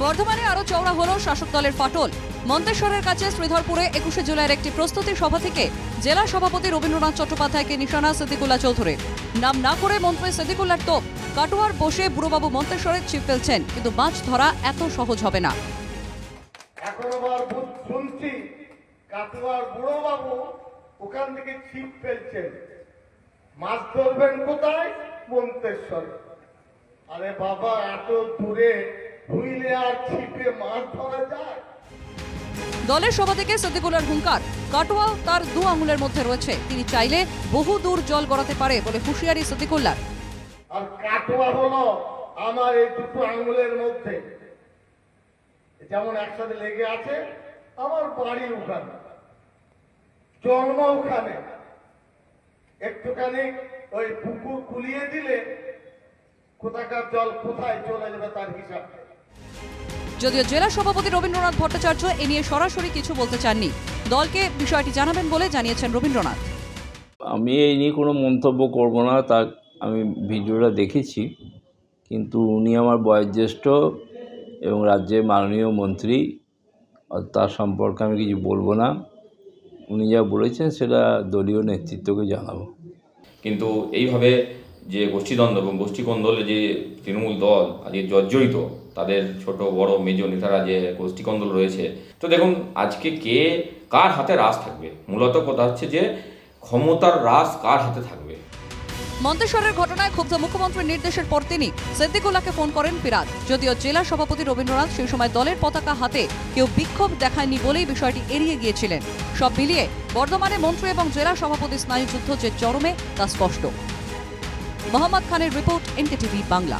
বর্ধমানে আরো চওড়া হলো শাসক দলের ফাটল। মন্তেশ্বরের কাছে শ্রীধরপুরে 21শে জুলাইয়ের একটি প্রস্তুতি সভা থেকে জেলা সভাপতি রবীন্দ্রনাথ চট্টোপাধ্যায়কে নিশানা সিদ্দিকুল্লাহ চৌধুরীর। নাম না করে মন্ত্রী সিদ্দিকুল্লাহর তোপ। কাটোয়ার বসে বুড়োবাবু মন্তেশ্বরে ছিপ ফেলছেন, কিন্তু মাছ ধরা এত সহজ হবে না। এখন আবার শুনছি কাটোয়ার বুড়োবাবু ওখান থেকে ছিপ ফেলছেন। মাছ ধরবেন কোথায়? মন্তেশ্বর। আরে বাবা, এত দূরে হুইলে আর ছিপে মাছ ধরা যায়? দলের সভা থেকে সিদ্দিকুল্লাহর হুঙ্কার, কাটোয়া তার 2 আঙুলের মধ্যে রয়েছে, তিনি চাইলে বহু দূর জল গড়াতে পারে বলে হুঁশিয়ারি সিদ্দিকুল্লাহর। আর কাটোয়া হলো আমার এই 2 আঙুলের মধ্যে, যেমন একসাথে লেগে আছে। আমার বাড়ি ওখানে, জন্ম ওখানে। একটুখানি ওই পুকুর কুলিয়ে দিলে কোথাকার জল কোথায় চলে যাবে তার হিসাব। যদিও জেলা সভাপতি রবীন্দ্রনাথ ভট্টাচার্য এ নিয়ে সরাসরি কিছু বলতে চাননি। দলকে বিষয়টি জানাবেন বলে জানিয়েছেন রবীন্দ্রনাথ। আমি এই নিয়ে কোনো মন্তব্য করব না, তা আমি ভিডিওটা দেখেছি, কিন্তু উনি আমার বয়োজ্যেষ্ঠ এবং রাজ্যের মাননীয় মন্ত্রী, তার সম্পর্কে আমি কিছু বলবো না। উনি যা বলেছেন সেটা দলীয় নেতৃত্বকে জানাবো। কিন্তু এইভাবে যে গোষ্ঠীদ্বন্দ্ব এবং গোষ্ঠীকন্দলে যে তৃণমূল দল আজকে জর্জরিত, তাদের ছোট বড় মেজ নেতারা যে গোষ্ঠীকন্দল রয়েছে, তো দেখুন আজকে কে কার হাতে রাজ থাকবে। মূলত কথা হচ্ছে যে ক্ষমতার রাজ কার হাতে থাকবে। মন্তেশ্বরের ঘটনায় ক্ষুব্ধ মুখ্যমন্ত্রীর নির্দেশের পর তিনি সিদ্দিকুল্লাহকে ফোন করেন ফিরাদ। যদিও জেলা সভাপতি রবীন্দ্রনাথ সেই সময় দলের পতাকা হাতে কেউ বিক্ষোভ দেখায়নি বলেই বিষয়টি এড়িয়ে গিয়েছিলেন। সব মিলিয়ে বর্ধমানে মন্ত্রী এবং জেলা সভাপতি স্নায়ুযুদ্ধ যে চরমে তা স্পষ্ট। মোহাম্মদ খানের রিপোর্ট, NKTV বাংলা।